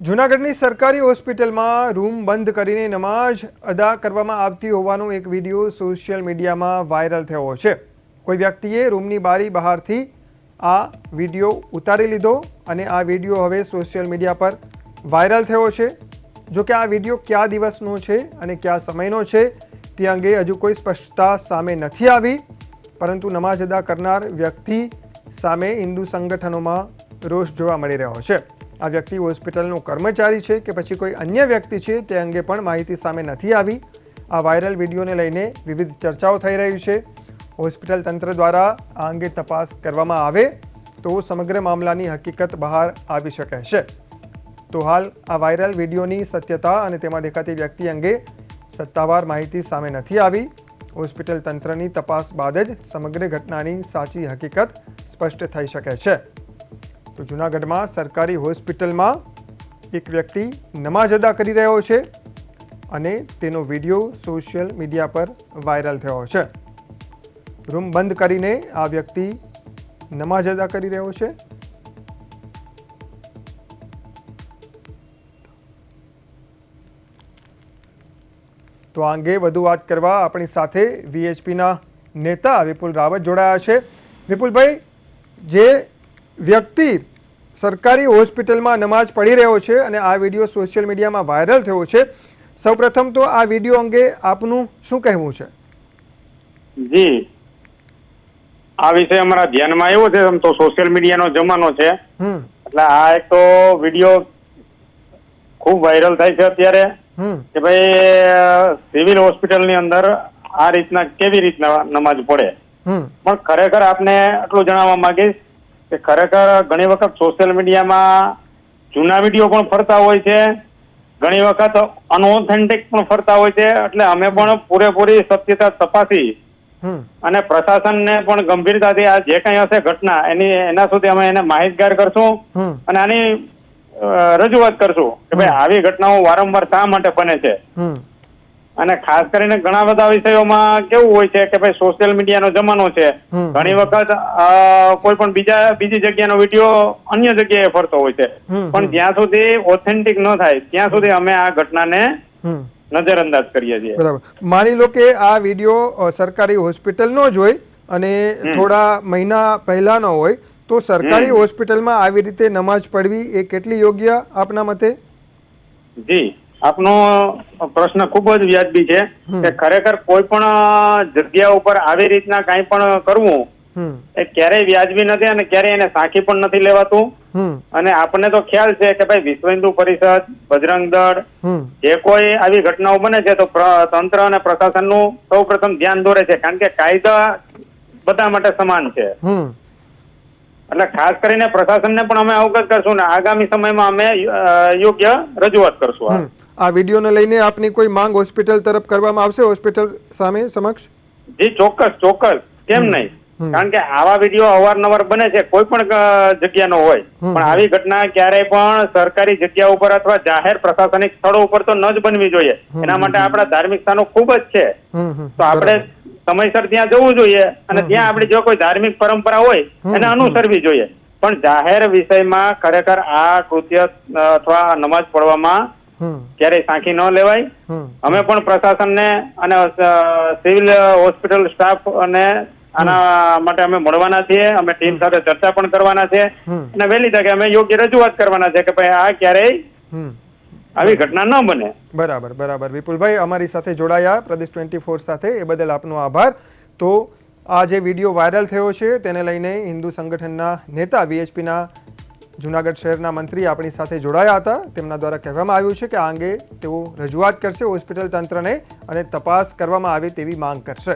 જૂનાગઢની સરકારી હોસ્પિટલમાં રૂમ બંધ કરીને નમાઝ અદા કરવામાં આવતી હોવાનો એક વિડીયો સોશિયલ મીડિયામાં વાયરલ થયો છે। કોઈ વ્યક્તિએ રૂમની બારી બહારથી આ વિડીયો ઉતારી લીધો અને આ વિડીયો હવે સોશિયલ મીડિયા પર વાયરલ થયો છે। જો કે આ વિડીયો કયા દિવસનો છે અને કયા સમયનો છે તે અંગે હજુ કોઈ સ્પષ્ટતા સામે નથી આવી, પરંતુ નમાઝ અદા કરનાર વ્યક્તિ સામે હિન્દુ સંગઠનોમાં રોષ જોવા મળી રહ્યો છે। આ વ્યક્તિ હોસ્પિટલનો કર્મચારી છે કે પછી કોઈ અન્ય વ્યક્તિ છે તે અંગે પણ માહિતી સામે નથી આવી। આ વાયરલ વિડીયોને લઈને વિવિધ ચર્ચાઓ થઈ રહી છે। હોસ્પિટલ તંત્ર દ્વારા આ અંગે તપાસ કરવામાં આવે તો સમગ્ર મામલાની હકીકત બહાર આવી શકે છે। તો હાલ આ વાયરલ વિડીયોની સત્યતા અને તેમાં દેખાતી વ્યક્તિ અંગે સત્તાવાર માહિતી સામે નથી આવી। હોસ્પિટલ તંત્રની તપાસ બાદ જ સમગ્ર ઘટનાની સાચી હકીકત સ્પષ્ટ થઈ શકે છે। તો જૂનાગઢમાં સરકારી હોસ્પિટલમાં એક વ્યક્તિ નમાઝ અદા કરી રહ્યો છે અને તેનો વિડીયો સોશિયલ મીડિયા પર વાયરલ થયો છે। રૂમ બંધ કરીને આ વ્યક્તિ નમાઝ અદા કરી રહ્યો છે। તો આ અંગે વધુ વાત કરવા આપણી સાથે વીએચપીના નેતા વિપુલ રાવત જોડાયા છે। વિપુલભાઈ, જે વ્યક્તિ સરકારી હોસ્પિટલમાં નમાઝ પઢી રહ્યો છે અને આ વિડીયો સોશિયલ મીડિયામાં વાયરલ થયો છે, સૌપ્રથમ તો આ વિડીયો અંગે આપનું શું કહેવું છે? જી, આ વિષય અમારા ધ્યાનમાં આવ્યો છે। આમ તો સોશિયલ મીડિયાનો જમાનો છે, એટલે આ એક તો વિડીયો ખૂબ વાયરલ થાય છે અત્યારે કે ભાઈ સિવિલ હોસ્પિટલની અંદર આ રીતના કેવી રીતના નમાઝ પડે। પણ ખરેખર આપને આટલું જણાવવા માંગીશ કે ખરેખર ઘણી વખત સોશિયલ મીડિયામાં જૂના વિડીયો પણ ફરતા હોય છે, ઘણી વખત અનઓથેન્ટિક પણ ફરતા હોય છે। એટલે અમે પણ પૂરેપૂરી સત્યતા તપાસી અને પ્રશાસનને પણ ગંભીરતાથી આ જે કંઈ હશે ઘટના એના સુધી અમે એને માહિતગાર કરશું અને આની રજૂઆત કરશું કે ભાઈ આવી ઘટનાઓ વારંવાર શા માટે બને છે। અને ખાસ કરીને ઘણા બધા વિષયોમાં કેવું હોય છે કે ભાઈ સોશિયલ મીડિયાનો જમાનો છે, ઘણી વખત કોઈ પણ બીજી જગ્યાનો વિડીયો અન્ય જગ્યાએ ફરતો હોય છે, પણ જ્યાં સુધી ઓથેન્ટિક ન થાય ત્યાં સુધી અમે આ ઘટનાને નજરઅંદાજ કરીએ છીએ। બરાબર, માની લો કે આ વિડીયો સરકારી હોસ્પિટલનો જ હોય અને થોડા મહિના પહેલાનો હોય, તો સરકારી હોસ્પિટલમાં આવી રીતે નમાઝ પઢવી એ કેટલી યોગ્ય આપના મતે? જી, આપનો પ્રશ્ન ખૂબ જ વ્યાજબી છે કે ખરેખર કોઈ પણ જગ્યા ઉપર આવી રીતના કાંઈ પણ કરવું એ ક્યારેય વ્યાજબી નથી અને ક્યારેય એને સાખી પણ નથી લેવાતું। અને આપણને તો ખ્યાલ છે કે ભાઈ વિશ્વ હિન્દુ પરિષદ, બજરંગ દળ, જે કોઈ આવી ઘટનાઓ બને છે તો તંત્ર અને પ્રશાસનનું સૌ પ્રથમ ધ્યાન દોરે છે, કારણ કે કાયદા બધા માટે સમાન છે। એટલે ખાસ કરીને પ્રશાસનને પણ અમે અવગત કરશું ને આગામી સમયમાં અમે યોગ્ય રજૂઆત કરશું। આ વિડીયોને લઈને આપની કોઈ માંગ હોસ્પિટલ તરફ કરવામાં આવશે, હોસ્પિટલ સામે સમક્ષ? જી ચોક્કસ, કેમ નહીં, કારણ કે આવા વિડીયો અવારનવાર બને છે, કોઈ પણ જગ્યાનો હોય, પણ આવી ઘટના ક્યારેય પણ સરકારી જગ્યા ઉપર અથવા જાહેર પ્રશાસનિક સ્થળો ઉપર તો ન જ બનવી જોઈએ। એના માટે આપણા ધાર્મિક સ્થાનો ખૂબ જ છે, તો આપણે સમયસર ત્યાં જવું જોઈએ અને ત્યાં આપણી જો કોઈ ધાર્મિક પરંપરા હોય એને અનુસરવી જોઈએ। પણ જાહેર વિષયમાં ખરેખર આ કૃત્ય અથવા નમાઝ પઢવામાં ક્યારેય સાંખી ન લેવાય। અમે પણ પ્રશાસનને અને સિવિલ હોસ્પિટલ સ્ટાફ અને આના માટે અમે મળવાના છીએ, અમે ટીમ સાથે ચર્ચા પણ કરવાના છે અને વહેલી તકે અમે યોગ્ય રજૂઆત કરવાના છે કે ભાઈ આ ક્યારેય આવી ઘટના ન બને। બરાબર વિપુલભાઈ, અમારી સાથે જોડાયા પ્રદેશ 24 સાથે, એ બદલ આપનો આભાર। તો આ જે વિડીયો વાયરલ થયો છે તેને લઈને હિન્દુ સંગઠનના નેતા વીએચપીના જૂનાગઢ શહેરના મંત્રી આપણી સાથે જોડાયા હતા। તેમના દ્વારા કહેવામાં આવ્યું છે કે આ અંગે તેઓ રજૂઆત કરશે હોસ્પિટલ તંત્રને અને તપાસ કરવામાં આવે તેવી માંગ કરશે।